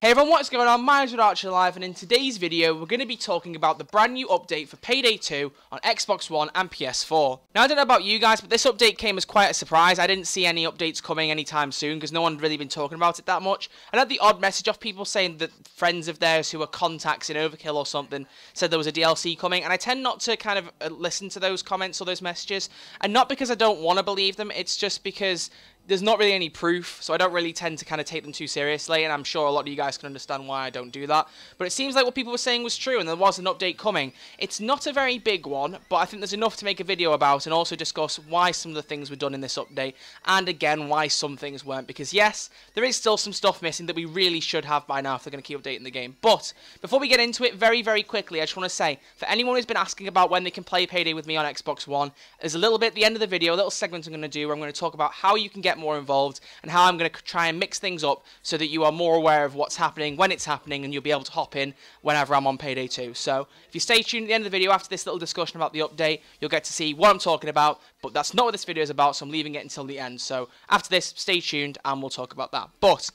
Hey everyone, what's going on? My name's Archer Live, and in today's video we're going to be talking about the brand new update for Payday 2 on Xbox One and PS4. Now I don't know about you guys, but this update came as quite a surprise. I didn't see any updates coming anytime soon because no one had really been talking about it that much. I had the odd message of people saying that friends of theirs who were contacts in Overkill or something said there was a DLC coming, and I tend not to kind of listen to those comments or those messages, and not because I don't want to believe them, it's just because there's not really any proof, so I don't really tend to kind of take them too seriously, and I'm sure a lot of you guys can understand why I don't do that. But it seems like what people were saying was true, and there was an update coming. It's not a very big one, but I think there's enough to make a video about, and also discuss why some of the things were done in this update, and again, why some things weren't. Because yes, there is still some stuff missing that we really should have by now if they're going to keep updating the game. But before we get into it, very, very quickly, I just want to say, for anyone who's been asking about when they can play Payday with me on Xbox One, there's a little bit at the end of the video, a little segment I'm going to do where I'm going to talk about how you can get more involved, and how I'm going to try and mix things up so that you are more aware of what's happening, when it's happening, and you'll be able to hop in whenever I'm on Payday 2. So if you stay tuned at the end of the video after this little discussion about the update, you'll get to see what I'm talking about, but that's not what this video is about, so I'm leaving it until the end. So after this, stay tuned and we'll talk about that. But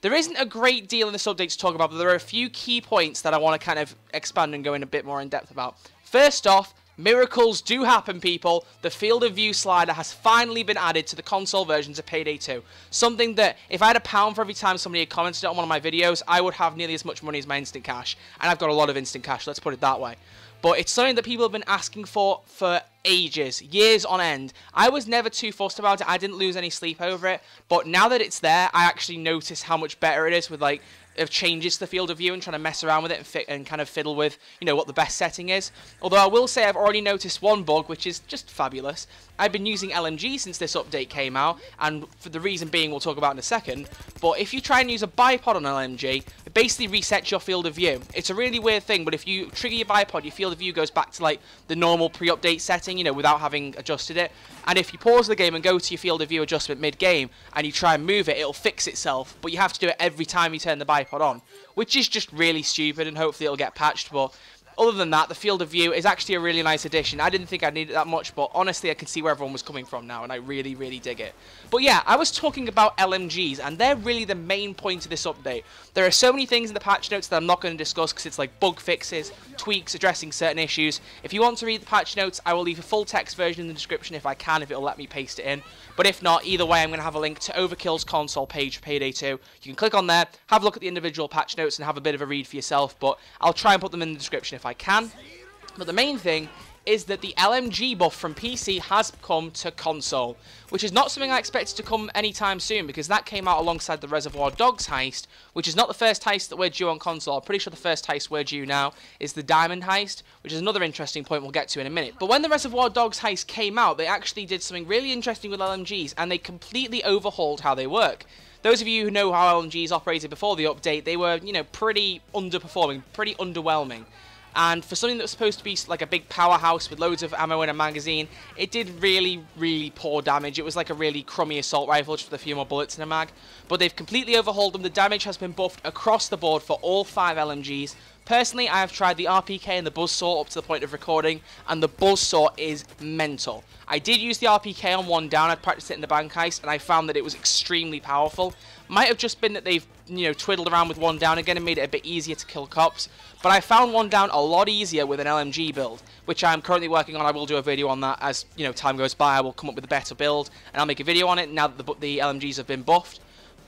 there isn't a great deal in this update to talk about, but there are a few key points that I want to kind of expand and go in a bit more in depth about. First off, miracles do happen, people. The field of view slider has finally been added to the console versions of Payday 2. Something that, if I had £1 for every time somebody had commented on one of my videos, I would have nearly as much money as my instant cash. And I've got a lot of instant cash, let's put it that way. But it's something that people have been asking for ages, years on end. I was never too fussed about it. I didn't lose any sleep over it. But now that it's there, I actually notice how much better it is with, like, of changes to the field of view and trying to mess around with it and kind of fiddle with, you know, what the best setting is. Although I will say I've already noticed one bug, which is just fabulous. I've been using LMG since this update came out, and for the reason being we'll talk about in a second, but if you try and use a bipod on LMG, it basically resets your field of view. It's a really weird thing, but if you trigger your bipod, your field of view goes back to, like, the normal pre-update setting, you know, without having adjusted it. And if you pause the game and go to your field of view adjustment mid-game, and you try and move it, it'll fix itself, but you have to do it every time you turn the bipod on, which is just really stupid, and hopefully it'll get patched. But other than that, the field of view is actually a really nice addition. I didn't think I'd need it that much, but honestly I can see where everyone was coming from now, and I really, really dig it. But yeah, I was talking about LMGs, and they're really the main point of this update. There are so many things in the patch notes that I'm not going to discuss because it's like bug fixes, tweaks, addressing certain issues. If you want to read the patch notes, I will leave a full text version in the description if I can, if it'll let me paste it in. But if not, either way, I'm going to have a link to Overkill's console page for Payday 2. You can click on there, have a look at the individual patch notes, and have a bit of a read for yourself, but I'll try and put them in the description if I can. But the main thing is that the LMG buff from PC has come to console, which is not something I expected to come anytime soon, because that came out alongside the Reservoir Dogs heist, which is not the first heist that we're due on console. I'm pretty sure the first heist we're due now is the Diamond heist, which is another interesting point we'll get to in a minute. But when the Reservoir Dogs heist came out, they actually did something really interesting with LMGs, and they completely overhauled how they work. Those of you who know how LMGs operated before the update, they were, you know, pretty underperforming, pretty underwhelming. And for something that was supposed to be like a big powerhouse with loads of ammo in a magazine, it did really, really poor damage. It was like a really crummy assault rifle just with a few more bullets in a mag. But they've completely overhauled them. The damage has been buffed across the board for all 5 LMGs. Personally, I have tried the RPK and the Buzzsaw up to the point of recording, and the Buzzsaw is mental. I did use the RPK on one down. I practiced it in the bank heist, and I found that it was extremely powerful. Might have just been that they've, you know, twiddled around with one down again and made it a bit easier to kill cops. But I found one down a lot easier with an LMG build, which I'm currently working on. I will do a video on that as, you know, time goes by. I will come up with a better build, and I'll make a video on it now that the LMGs have been buffed.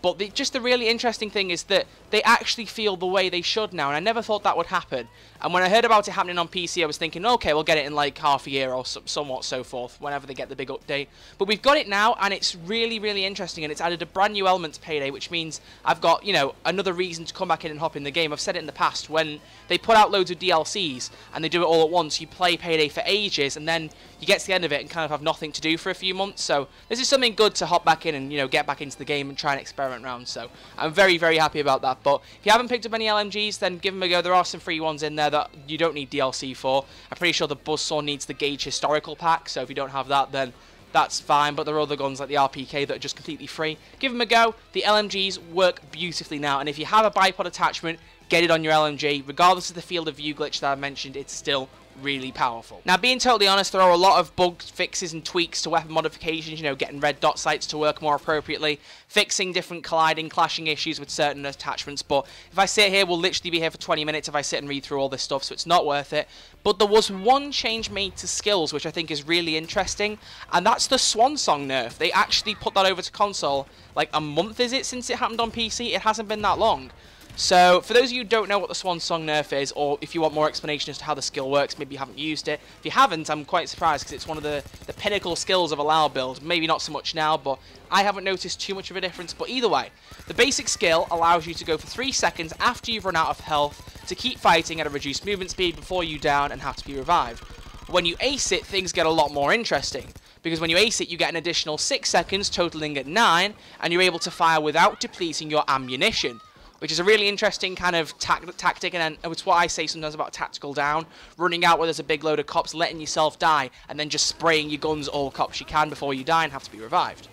But just the really interesting thing is that they actually feel the way they should now, and I never thought that would happen. And when I heard about it happening on PC, I was thinking, okay, we'll get it in like half a year or somewhat so forth, whenever they get the big update. But we've got it now, and it's really, really interesting, and it's added a brand new element to Payday, which means I've got, you know, another reason to come back in and hop in the game. I've said it in the past, when they put out loads of DLCs, and they do it all at once, you play Payday for ages, and then you get to the end of it and kind of have nothing to do for a few months. So this is something good to hop back in and, you know, get back into the game and try and experiment around. So I'm very, very happy about that. But if you haven't picked up any LMGs, then give them a go. There are some free ones in there that you don't need DLC for. I'm pretty sure the Buzzsaw needs the Gauge Historical Pack, so if you don't have that, then that's fine. But there are other guns like the RPK that are just completely free. Give them a go. The LMGs work beautifully now, and if you have a bipod attachment, get it on your LMG. Regardless of the field of view glitch that I mentioned, it still really powerful. Now, being totally honest, there are a lot of bug fixes and tweaks to weapon modifications, you know, getting red dot sights to work more appropriately, fixing different colliding, clashing issues with certain attachments, but if I sit here, we'll literally be here for 20 minutes if I sit and read through all this stuff, so it's not worth it. But there was one change made to skills, which I think is really interesting, and that's the Swan Song nerf. They actually put that over to console, like a month is it since it happened on PC? It hasn't been that long. So, for those of you who don't know what the Swan Song nerf is, or if you want more explanation as to how the skill works, maybe you haven't used it. If you haven't, I'm quite surprised, because it's one of the pinnacle skills of a LoL build. Maybe not so much now, but I haven't noticed too much of a difference. But either way, the basic skill allows you to go for 3 seconds after you've run out of health to keep fighting at a reduced movement speed before you down and have to be revived. When you ace it, things get a lot more interesting, because when you ace it, you get an additional 6 seconds, totaling at 9, and you're able to fire without depleting your ammunition, which is a really interesting kind of tactic, and it's what I say sometimes about tactical down, running out where there's a big load of cops, letting yourself die, and then just spraying your guns all cops you can before you die and have to be revived.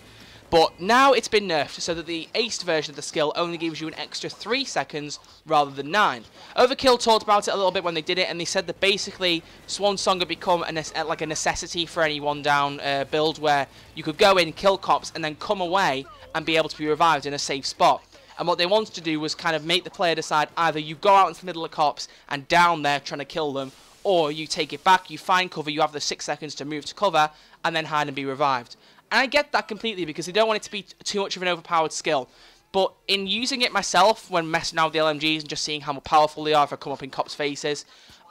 But now it's been nerfed so that the aced version of the skill only gives you an extra 3 seconds rather than 9. Overkill talked about it a little bit when they did it, and they said that basically Swan Song had become like a necessity for any one down build, where you could go in, kill cops, and then come away and be able to be revived in a safe spot. And what they wanted to do was kind of make the player decide either you go out into the middle of cops and down there trying to kill them, or you take it back, you find cover, you have the 6 seconds to move to cover, and then hide and be revived. And I get that completely, because they don't want it to be too much of an overpowered skill. But in using it myself, when messing out with the LMGs and just seeing how powerful they are if I come up in cops' faces,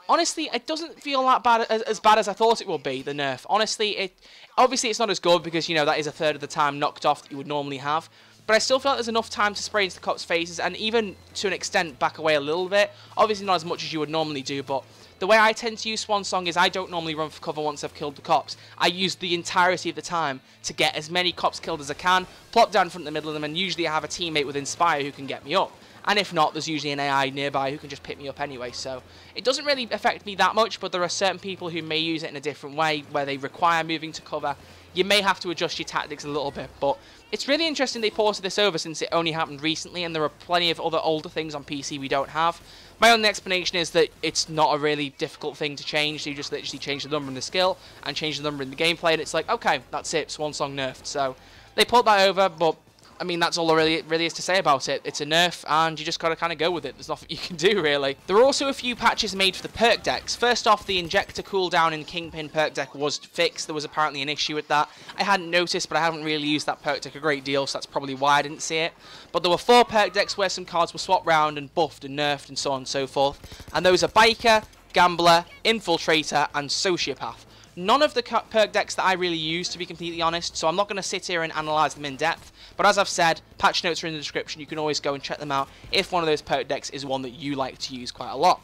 honestly, it doesn't feel that bad, as bad as I thought it would be, the nerf. Honestly, obviously it's not as good, because, you know, that is a third of the time knocked off that you would normally have. But I still feel like there's enough time to spray into the cops' faces, and even to an extent back away a little bit. Obviously not as much as you would normally do, but the way I tend to use Swan Song is I don't normally run for cover once I've killed the cops. I use the entirety of the time to get as many cops killed as I can, plop down in front of the middle of them, and usually I have a teammate with Inspire who can get me up. And if not, there's usually an AI nearby who can just pick me up anyway, so it doesn't really affect me that much, but there are certain people who may use it in a different way, where they require moving to cover. You may have to adjust your tactics a little bit, but it's really interesting they ported this over, since it only happened recently, and there are plenty of other older things on PC we don't have. My only explanation is that it's not a really difficult thing to change, so you just literally change the number in the skill, and change the number in the gameplay, and it's like, okay, that's it, Swan Song nerfed. So they put that over, but I mean, that's all there really is to say about it. It's a nerf, and you just gotta kind of go with it. There's nothing you can do, really. There are also a few patches made for the perk decks. First off, the injector cooldown in Kingpin perk deck was fixed. There was apparently an issue with that. I hadn't noticed, but I haven't really used that perk deck a great deal, so that's probably why I didn't see it. But there were 4 perk decks where some cards were swapped round and buffed and nerfed and so on and so forth. And those are Biker, Gambler, Infiltrator, and Sociopath. None of the perk decks that I really use, to be completely honest, so I'm not going to sit here and analyse them in depth. But as I've said, patch notes are in the description. You can always go and check them out if one of those perk decks is one that you like to use quite a lot.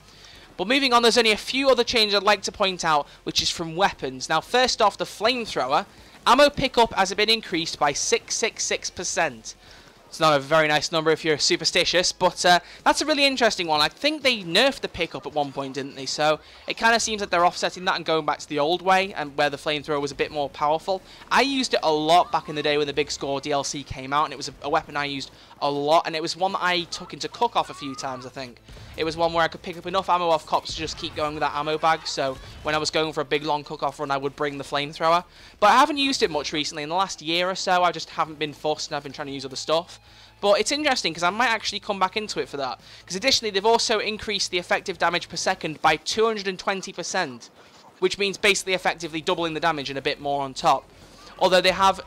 But moving on, there's only a few other changes I'd like to point out, which is from weapons. Now, first off, the flamethrower. Ammo pickup has been increased by 666%. It's not a very nice number if you're superstitious, but that's a really interesting one. I think they nerfed the pickup at one point, didn't they? So it kind of seems like they're offsetting that and going back to the old way, and where the flamethrower was a bit more powerful. I used it a lot back in the day when the Big Score DLC came out, and it was a weapon I used a lot, and it was one that I took into cook-off a few times, I think. It was one where I could pick up enough ammo off cops to just keep going with that ammo bag, so when I was going for a big long cook-off run, I would bring the flamethrower. But I haven't used it much recently. In the last year or so, I just haven't been fussed, and I've been trying to use other stuff. But it's interesting, because I might actually come back into it for that. Because additionally, they've also increased the effective damage per second by 220%, which means basically effectively doubling the damage and a bit more on top. Although they have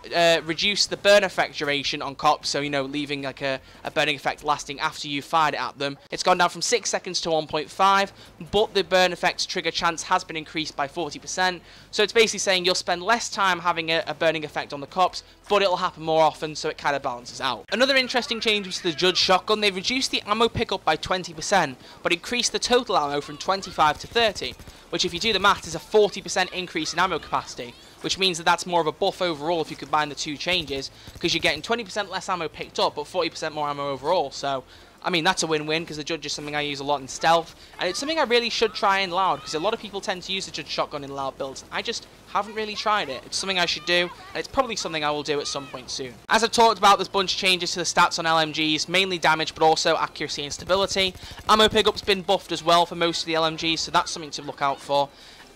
reduced the burn effect duration on cops, so, you know, leaving like a burning effect lasting after you fired it at them. It's gone down from 6 seconds to 1.5, but the burn effect's trigger chance has been increased by 40%. So it's basically saying you'll spend less time having a burning effect on the cops, but it'll happen more often, so it kind of balances out. Another interesting change was the Judge Shotgun. They reduced the ammo pickup by 20%, but increased the total ammo from 25 to 30, which, if you do the math, is a 40% increase in ammo capacity, which means that that's more of a buff overall if you combine the two changes, because you're getting 20% less ammo picked up, but 40% more ammo overall. So, I mean, that's a win-win, because the Judge is something I use a lot in stealth, and it's something I really should try in loud, because a lot of people tend to use the Judge Shotgun in loud builds. I just haven't really tried it. It's something I should do, and it's probably something I will do at some point soon. As I've talked about, there's a bunch of changes to the stats on LMGs, mainly damage, but also accuracy and stability. Ammo pickup's been buffed as well for most of the LMGs, so that's something to look out for.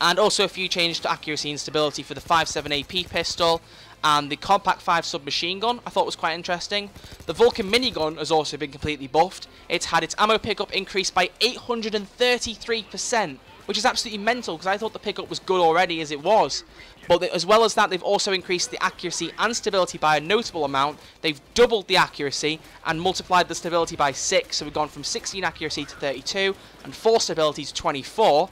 And also a few changes to accuracy and stability for the 5.7 AP pistol and the Compact 5 submachine gun. I thought was quite interesting. The Vulcan minigun has also been completely buffed. It's had its ammo pickup increased by 833%, which is absolutely mental because I thought the pickup was good already as it was. But as well as that, they've also increased the accuracy and stability by a notable amount. They've doubled the accuracy and multiplied the stability by 6, so we've gone from 16 accuracy to 32 and 4 stability to 24.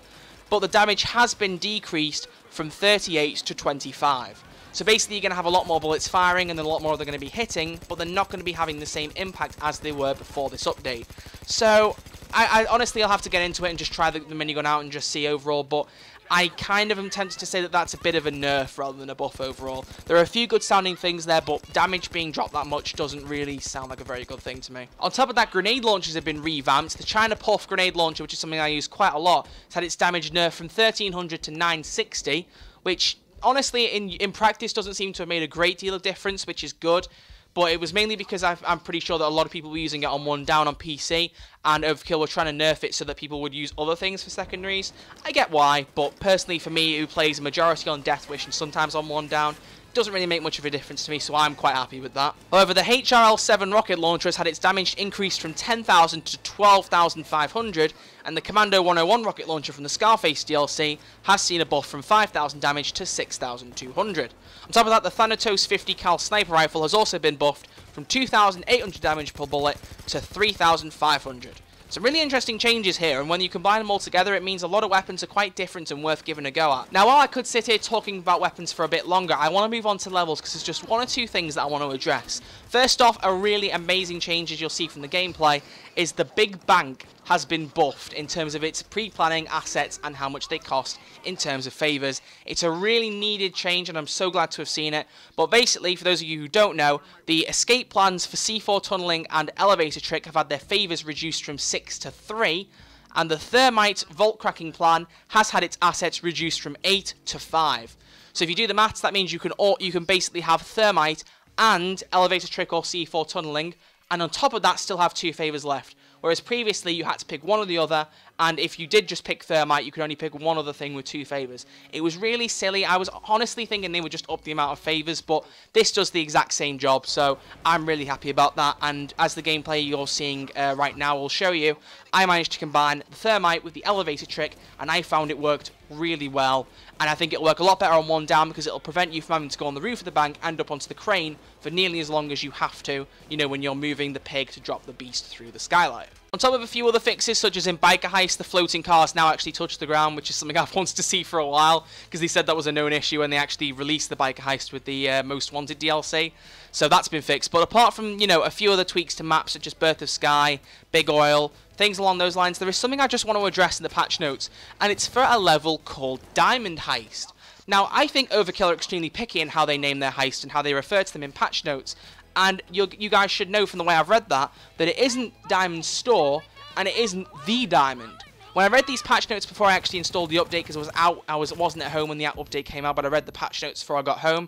But the damage has been decreased from 38 to 25. So basically you're going to have a lot more bullets firing and then a lot more they're going to be hitting, but they're not going to be having the same impact as they were before this update. So I honestly, I'll have to get into it and just try the minigun out and just see overall, but I kind of am tempted to say that that's a bit of a nerf rather than a buff overall. There are a few good sounding things there, but damage being dropped that much doesn't really sound like a very good thing to me. On top of that, grenade launchers have been revamped. The China Puff grenade launcher, which is something I use quite a lot, has had its damage nerfed from 1300 to 960, which honestly in practice doesn't seem to have made a great deal of difference, which is good. But it was mainly because I'm pretty sure that a lot of people were using it on one down on PC, and Overkill were trying to nerf it so that people would use other things for secondaries. I get why, but personally for me, who plays a majority on Death Wish and sometimes on one down, doesn't really make much of a difference to me, so I'm quite happy with that. However, the HRL-7 rocket launcher has had its damage increased from 10,000 to 12,500, and the Commando 101 rocket launcher from the Scarface DLC has seen a buff from 5,000 damage to 6,200. On top of that, the Thanatos 50 cal sniper rifle has also been buffed from 2,800 damage per bullet to 3,500. Some really interesting changes here, and when you combine them all together, it means a lot of weapons are quite different and worth giving a go at. Now, while I could sit here talking about weapons for a bit longer, I want to move on to levels because there's just one or two things that I want to address. First off, a really amazing change, as you'll see from the gameplay, is the Big Bank has been buffed in terms of its pre-planning assets and how much they cost in terms of favors. It's a really needed change and I'm so glad to have seen it. But basically, for those of you who don't know, the escape plans for C4 tunneling and elevator trick have had their favors reduced from 6 to 3, and the thermite vault cracking plan has had its assets reduced from 8 to 5. So if you do the maths, that means you can basically have thermite and elevator trick or C4 tunneling, and on top of that still have 2 favors left. Whereas previously you had to pick one or the other, and if you did just pick thermite, you could only pick one other thing with 2 favors. It was really silly. I was honestly thinking they would just up the amount of favors, but this does the exact same job, so I'm really happy about that. And as the gameplay you're seeing right now will show you, I managed to combine the thermite with the elevator trick, and I found it worked really well. And I think it'll work a lot better on one down because it'll prevent you from having to go on the roof of the bank and up onto the crane for nearly as long as you have to, you know, when you're moving the pig to drop the beast through the skylight. On top of a few other fixes, such as in Biker Heist, the floating cars now actually touch the ground, which is something I've wanted to see for a while, because they said that was a known issue when they actually released the Biker Heist with the Most Wanted DLC. So that's been fixed. But apart from, you know, a few other tweaks to maps, such as Birth of Sky, Big Oil, things along those lines, there is something I just want to address in the patch notes, and it's for a level called Diamond Heist. Now, I think Overkill are extremely picky in how they name their heist and how they refer to them in patch notes. And you guys should know from the way I've read that it isn't Diamond Store and it isn't The Diamond. When I read these patch notes before I actually installed the update, because I wasn't at home when the update came out, but I read the patch notes before I got home.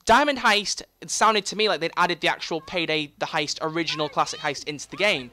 Diamond Heist, it sounded to me like they'd added the actual Payday, the Heist, original classic heist into the game.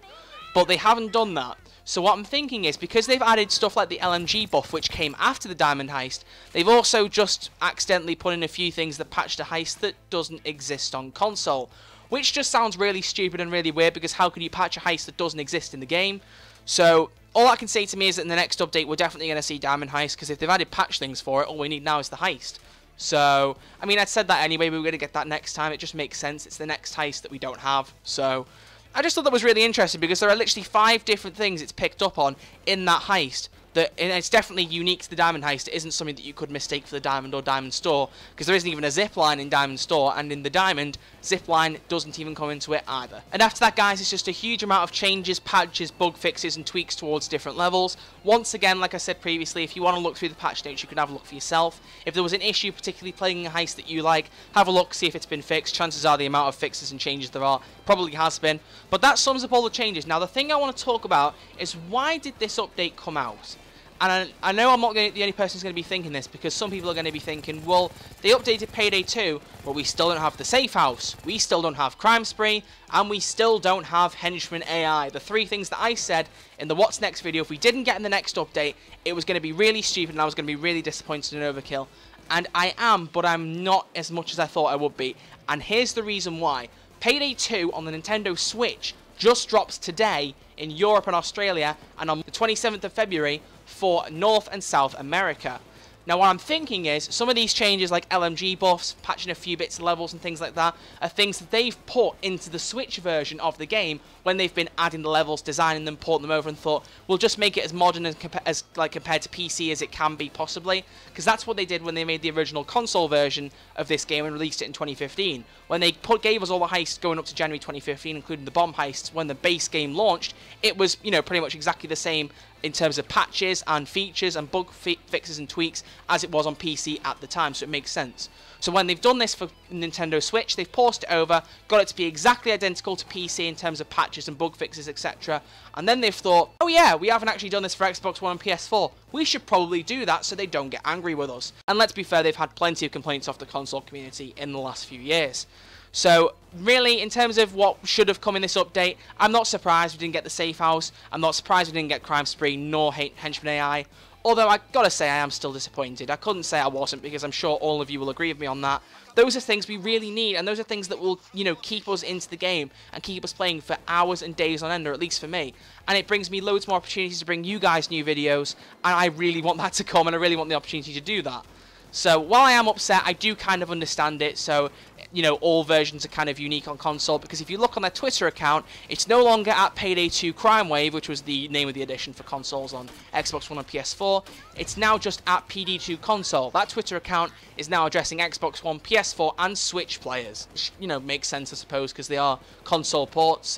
But they haven't done that. So what I'm thinking is, because they've added stuff like the LMG buff, which came after the Diamond Heist, they've also just accidentally put in a few things that patched a heist that doesn't exist on console. Which just sounds really stupid and really weird, because how can you patch a heist that doesn't exist in the game? So all I can say to me is that in the next update we're definitely going to see Diamond Heist, because if they've added patch things for it, all we need now is the heist. So, I mean, I'd said that anyway, we were going to get that next time. It just makes sense. It's the next heist that we don't have. So I just thought that was really interesting, because there are literally 5 different things it's picked up on in that heist. And it's definitely unique to the Diamond Heist. It isn't something that you could mistake for the Diamond or Diamond Store, because there isn't even a zipline in Diamond Store, and in the Diamond, zipline doesn't even come into it either. And after that, guys, it's just a huge amount of changes, patches, bug fixes, and tweaks towards different levels. Once again, like I said previously, if you want to look through the patch notes, you can have a look for yourself. If there was an issue, particularly playing a heist that you like, have a look, see if it's been fixed. Chances are the amount of fixes and changes there are probably has been. But that sums up all the changes. Now, the thing I want to talk about is, why did this update come out? And I know I'm not the only person who's going to be thinking this, because some people are going to be thinking, well, they updated Payday 2, but we still don't have the safe house, we still don't have crime spree, and we still don't have henchman AI. The three things that I said in the What's Next video, if we didn't get in the next update, it was going to be really stupid and I was going to be really disappointed in Overkill. And I am, but I'm not as much as I thought I would be. And here's the reason why. Payday 2 on the Nintendo Switch just drops today in Europe and Australia, and on the 27th of February for North and South America. Now what I'm thinking is, some of these changes like LMG buffs, patching a few bits of levels and things like that, are things that they've put into the Switch version of the game when they've been adding the levels, designing them, porting them over, and thought, we'll just make it as modern as compared to PC as it can be possibly, because that's what they did when they made the original console version of this game and released it in 2015. When they gave us all the heists going up to January 2015, including the bomb heists, when the base game launched, it was, you know, pretty much exactly the same in terms of patches and features and bug fixes and tweaks as it was on PC at the time, so it makes sense. So when they've done this for Nintendo Switch, they've paused it over, got it to be exactly identical to PC in terms of patches and bug fixes, etc. And then they've thought, oh yeah, we haven't actually done this for Xbox One and PS4. We should probably do that so they don't get angry with us. And let's be fair, they've had plenty of complaints off the console community in the last few years. So, really, in terms of what should have come in this update, I'm not surprised we didn't get the safe house, I'm not surprised we didn't get crime spree, nor henchman AI, although I gotta say I am still disappointed. I couldn't say I wasn't, because I'm sure all of you will agree with me on that. Those are things we really need, and those are things that will, you know, keep us into the game, and keep us playing for hours and days on end, or at least for me. And it brings me loads more opportunities to bring you guys new videos, and I really want that to come, and I really want the opportunity to do that. So, while I am upset, I do kind of understand it, so, you know, all versions are kind of unique on console, because if you look on their Twitter account, it's no longer at Payday 2 Crime Wave, which was the name of the edition for consoles on Xbox One and PS4, it's now just at PD2 Console. That Twitter account is now addressing Xbox One, PS4 and Switch players, which, you know, makes sense I suppose, because they are console ports.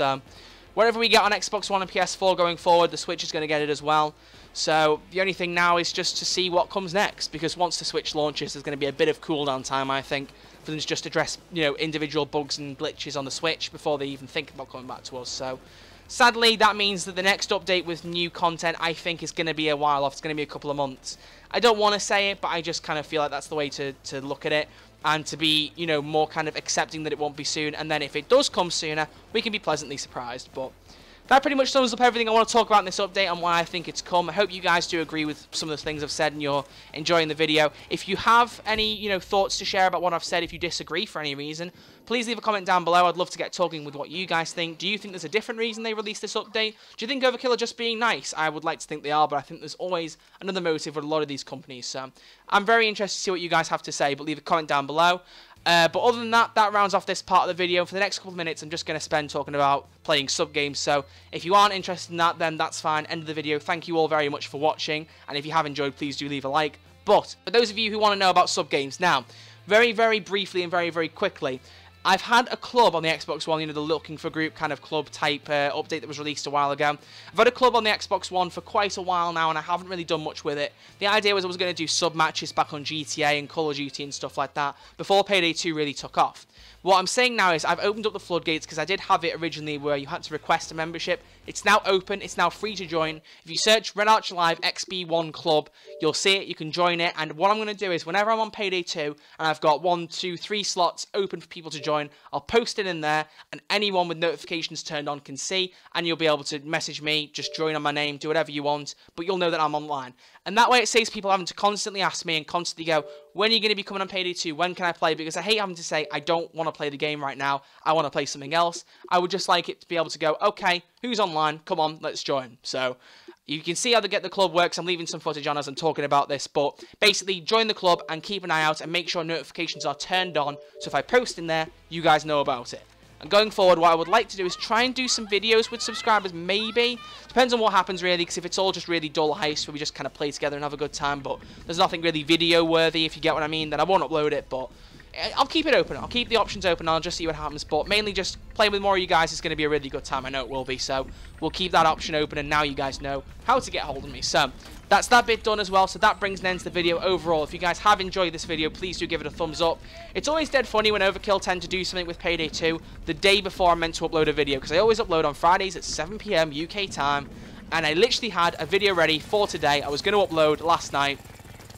Whatever we get on Xbox One and PS4 going forward, the Switch is going to get it as well. So the only thing now is just to see what comes next, because once the Switch launches, there's going to be a bit of cooldown time, I think, for them to just address, you know, individual bugs and glitches on the Switch before they even think about coming back to us. So sadly, that means that the next update with new content, I think, is going to be a while off. It's going to be a couple of months. I don't want to say it, but I just kind of feel like that's the way to look at it, and to be, you know, more kind of accepting that it won't be soon, and then if it does come sooner, we can be pleasantly surprised. But that pretty much sums up everything I want to talk about in this update and why I think it's come. I hope you guys do agree with some of the things I've said and you're enjoying the video. If you have any, you know, thoughts to share about what I've said, if you disagree for any reason, please leave a comment down below. I'd love to get talking with what you guys think. Do you think there's a different reason they released this update? Do you think Overkill are just being nice? I would like to think they are, but I think there's always another motive with a lot of these companies. So I'm very interested to see what you guys have to say, but leave a comment down below. But other than that, that rounds off this part of the video. For the next couple of minutes, I'm just going to spend talking about playing sub-games. So if you aren't interested in that, then that's fine. End of the video. Thank you all very much for watching. And if you have enjoyed, please do leave a like. But for those of you who want to know about sub-games, now, very, very briefly and very, very quickly, I've had a club on the Xbox One, you know, the looking for group kind of club type update that was released a while ago. I've had a club on the Xbox One for quite a while now, and I haven't really done much with it. The idea was I was going to do sub-matches back on GTA and Call of Duty and stuff like that before Payday 2 really took off. What I'm saying now is I've opened up the floodgates, because I did have it originally where you had to request a membership. It's now open, it's now free to join. If you search Red Archer Live XB1 Club, you'll see it, you can join it, and what I'm going to do is whenever I'm on Payday 2 and I've got 1, 2, 3 slots open for people to join, I'll post it in there, and anyone with notifications turned on can see, and you'll be able to message me, just join on my name, do whatever you want, but you'll know that I'm online. And that way it saves people having to constantly ask me and constantly go, when are you going to be coming on Payday 2? When can I play? Because I hate having to say, I don't want to play the game right now. I want to play something else. I would just like it to be able to go, okay, who's online? Come on, let's join. So you can see how the club works. I'm leaving some footage on as I'm talking about this. But basically, join the club and keep an eye out and make sure notifications are turned on. So if I post in there, you guys know about it. And going forward, what I would like to do is try and do some videos with subscribers, maybe. Depends on what happens, really, because if it's all just really dull heist where we just kind of play together and have a good time, but there's nothing really video-worthy, if you get what I mean, then I won't upload it, but I'll keep it open. I'll keep the options open, and I'll just see what happens, but mainly just playing with more of you guys is going to be a really good time. I know it will be, so we'll keep that option open, and now you guys know how to get hold of me. So that's that bit done as well, so that brings an end to the video overall. If you guys have enjoyed this video, please do give it a thumbs up. It's always dead funny when Overkill tend to do something with Payday 2 the day before I'm meant to upload a video, because I always upload on Fridays at 7 PM UK time, and I literally had a video ready for today. I was going to upload last night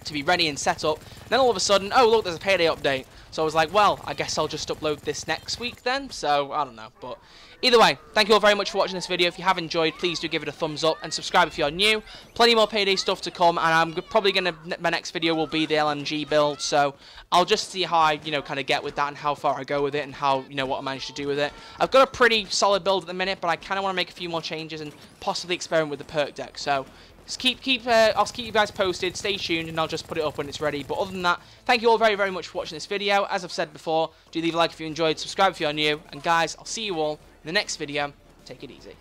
to be ready and set up. And then all of a sudden, oh look, there's a Payday update. So I was like, well, I guess I'll just upload this next week then. So I don't know, but either way, thank you all very much for watching this video. If you have enjoyed, please do give it a thumbs up and subscribe if you're new. Plenty more Payday stuff to come, and I'm probably gonna, my next video will be the LMG build. So I'll just see how I, kind of get with that and how far I go with it and how, what I managed to do with it. I've got a pretty solid build at the minute, but I kind of want to make a few more changes and possibly experiment with the perk deck. So just I'll keep you guys posted, stay tuned, and I'll just put it up when it's ready. But other than that, thank you all very, very much for watching this video. As I've said before, do leave a like if you enjoyed, subscribe if you're new, and guys, I'll see you all in the next video. Take it easy.